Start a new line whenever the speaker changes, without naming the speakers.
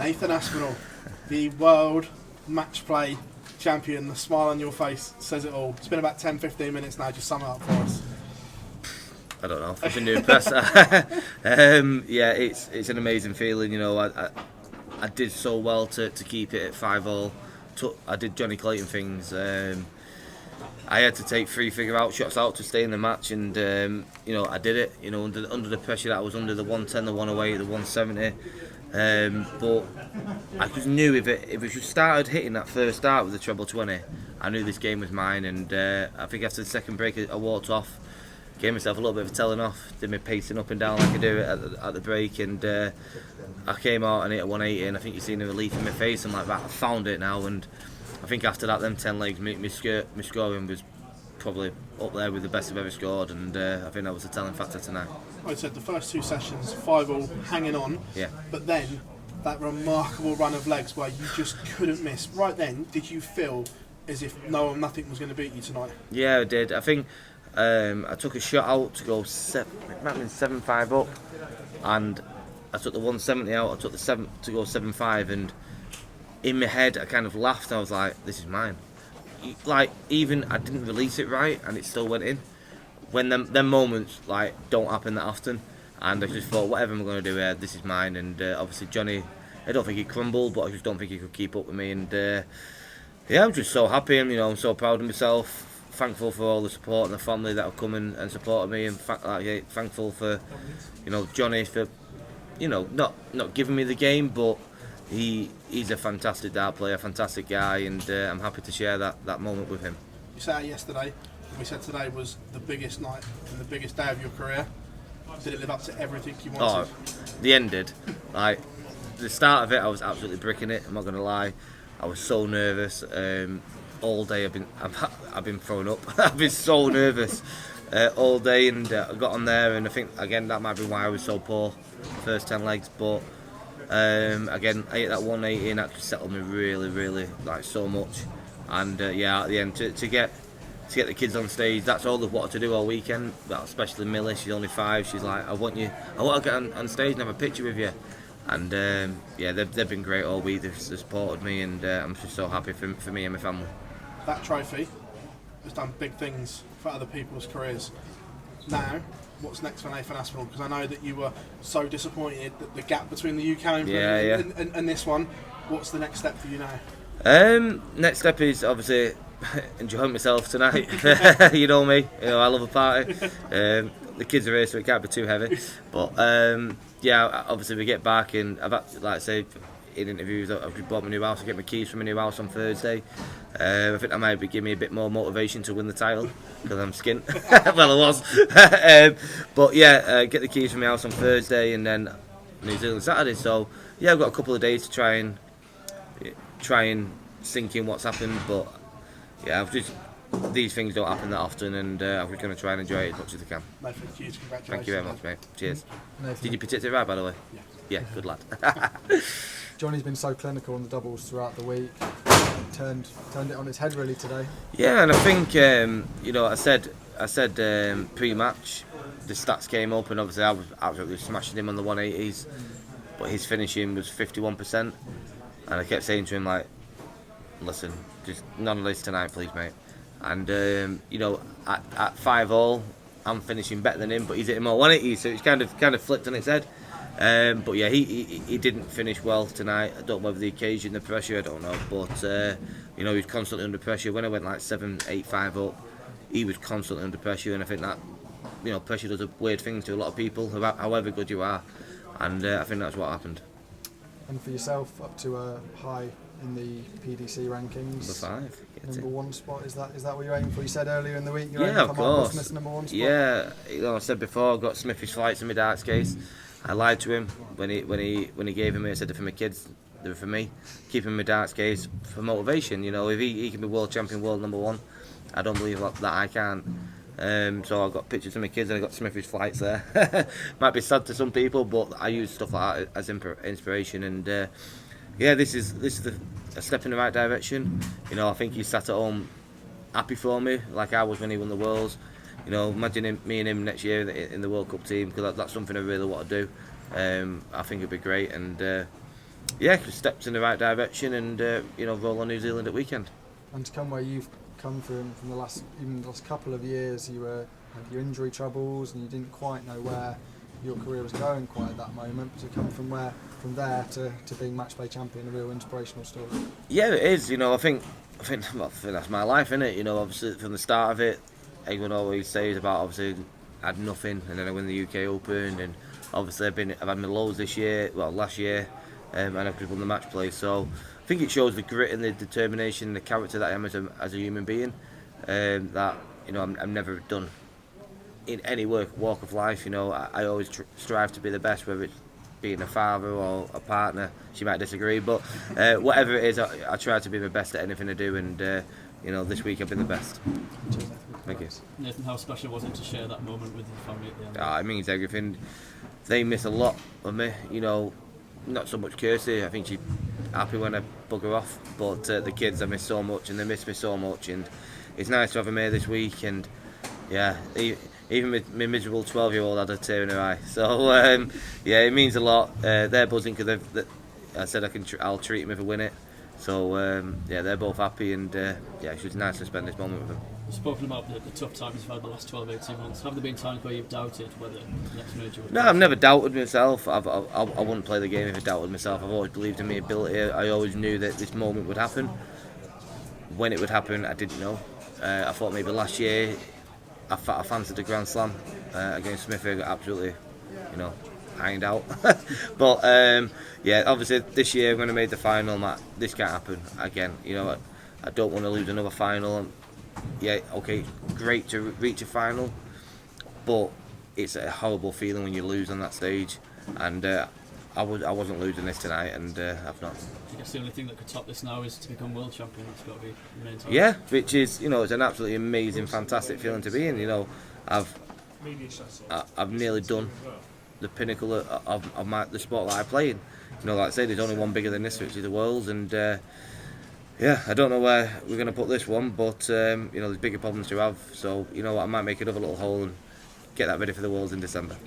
Nathan Aspinall, the World Matchplay champion, the smile on your face says it all. It's been about 10-15 minutes now, just sum it up for us.
I don't know, I've been doing press. Yeah, it's an amazing feeling, you know. I did so well to keep it at 5-all. I did Jonny Clayton things. I had to take 3 figure out shots out to stay in the match, and you know, I did it. You know, under the pressure that I was under, the 110, the 108, the 170. But I just knew if it just started hitting that first start with the treble 20, I knew this game was mine. And I think after the second break, I walked off, gave myself a little bit of a telling off, did my pacing up and down like I do at the break, and I came out and hit a 180, and I think you've seen the relief in my face. I'm like, right, I found it now. And I think after that, them 10 legs, my scoring was probably up there with the best I've ever scored, and I think that was a telling factor tonight.
I said the first 2 sessions, 5-all, hanging on,
yeah.
But then that remarkable run of legs where you just couldn't miss. Right then, did you feel as if nothing was going to beat you tonight?
Yeah, I did. I think I took a shot out to go 7-5 up, and I took the 170 out. I took the 7 to go 7-5, and in my head I kind of laughed. I was like, "This is mine." Like, even I didn't release it right, and it still went in. When them moments like don't happen that often, and I just thought, whatever I'm going to do here, this is mine. And obviously Jonny, I don't think he crumbled, but I just don't think he could keep up with me. And yeah, I'm just so happy, and you know, I'm so proud of myself. Thankful for all the support and the family that have come and supported me, and thankful for, you know, Jonny for, you know, not giving me the game, but he's a fantastic dart player, fantastic guy, and I'm happy to share that moment with him.
You said yesterday, we said today was the biggest night and the biggest day of your career. Did it live up to everything you wanted?
Oh, the end did. Like, the start of it, I was absolutely bricking it. I'm not going to lie. I was so nervous. All day I've been thrown up. I've been so nervous all day, and I got on there, and I think again that might be why I was so poor first 10 legs. But again, I hit that 180, and that just settled me really like so much. And yeah, at the end to get the kids on stage, that's all they've wanted to do all weekend. Well, especially Millie, she's only 5. She's like, I want to get on stage and have a picture with you. And yeah, they've been great all week. They've supported me, and I'm just so happy for me and my family.
That trophy has done big things for other people's careers. Now, what's next for Nathan Aspinall? Because I know that you were so disappointed that the gap between the UK and this one. What's the next step for you now?
Next step is obviously enjoying myself tonight. You know me, you know I love a party. The kids are here, so it can't be too heavy. But yeah, obviously we get back, and I've had, like I say, in interviews, I've just bought my new house. I get my keys from my new house on Thursday. I think that might give me a bit more motivation to win the title, because I'm skint. Well, I was. But yeah, get the keys from my house on Thursday, and then New Zealand Saturday. So yeah, I've got a couple of days to try and sink in what's happened. But yeah, these things don't happen that often, and I'm just going to try and enjoy it as much as I can.
Nathan, huge congratulations.
Thank you very much, mate. Cheers.
Nathan.
Did you predict it right, by the way?
Yeah.
Yeah, good lad.
Jonny's been so clinical on the doubles throughout the week. Turned it on its head really today.
Yeah, and I think you know, I said pre-match, the stats came up, and obviously I was absolutely smashing him on the 180s, but his finishing was 51%, and I kept saying to him, like, listen, just none of this tonight, please, mate. And you know, at 5-all, I'm finishing better than him, but he's hitting more 180s, so it's kind of flipped on its head. But yeah, he didn't finish well tonight. I don't know whether the occasion, the pressure, I don't know. But you know, he was constantly under pressure. When I went like 7-8-5 up, he was constantly under pressure, and I think that, you know, pressure does a weird thing to a lot of people, however good you are. And I think that's what happened.
And for yourself, up to a high in the PDC rankings.
Number 5.
Number 1 spot, is that what you're aiming for? You said earlier in the week you're
yeah,
aiming for
of course.
Smith's number 1 spot.
Yeah, you know, I said before, I've got Smithy's flights in my darts case. I lied to him when he gave them. I said, they're for my kids, they're for me. Keep him in my darts case for motivation. You know, if he can be world champion, world number 1, I don't believe that I can't. So I've got pictures of my kids, and I got Smithy's flights there. Might be sad to some people, but I use stuff like that as inspiration. And yeah, this is a step in the right direction. You know, I think he's sat at home happy for me, like I was when he won the Worlds. You know, imagine me and him next year in the World Cup team, because that's something I really want to do. I think it'd be great, and yeah, steps in the right direction, and roll on New Zealand at weekend.
And to come where you've come from the last couple of years, you had your injury troubles and you didn't quite know where your career was going quite at that moment. But to come from there to being match play champion, a real inspirational story.
Yeah, it is. I think that's my life, isn't it? Obviously from the start of it, everyone always says about obviously I had nothing, and then I win the UK Open, and obviously I've had my lows this year, last year, and I've just won the match play. So I think it shows the grit and the determination and the character that I am as a human being. That I'm never done in any walk of life. I always strive to be the best, whether it's being a father or a partner. She might disagree, but whatever it is, I try to be my best at anything I do, and this week I've been the best. Thank you.
Nathan, how special was it to share that moment with your family at the end?
It means everything. They miss a lot of me, not so much Kirsty. I think she's happy when I bugger off, but the kids I miss so much, and they miss me so much, and it's nice to have them here this week. And yeah, even my miserable 12-year-old had a tear in her eye, so yeah, it means a lot. They're buzzing because I said I'll treat them if I win it, so yeah, they're both happy, and yeah, it's just nice to spend this moment with them.
You've spoken about the tough times you've had the last 12-18 months. Have there been times where you've doubted whether the next major would...
No, I've never doubted myself. I wouldn't play the game if I doubted myself. I've always believed in my ability. I always knew that this moment would happen. When it would happen, I didn't know. I thought maybe last year I fancied the Grand Slam against Smith. I got absolutely, ironed out. But yeah, obviously this year when I made the final, this can't happen again. I don't want to lose another final. Yeah, okay, great to reach a final, but it's a horrible feeling when you lose on that stage, and I wasn't losing this tonight, and I've not.
I guess the only thing that could top this now is to become world champion. That's got to be the main target.
Yeah, which is it's an absolutely amazing, fantastic feeling to be in. I've nearly done the pinnacle of the sport that I play in. Like I say, there's only one bigger than this, which is the Worlds, and yeah, I don't know where we're going to put this one, but there's bigger problems to have. So I might make another little hole and get that ready for the Worlds in December.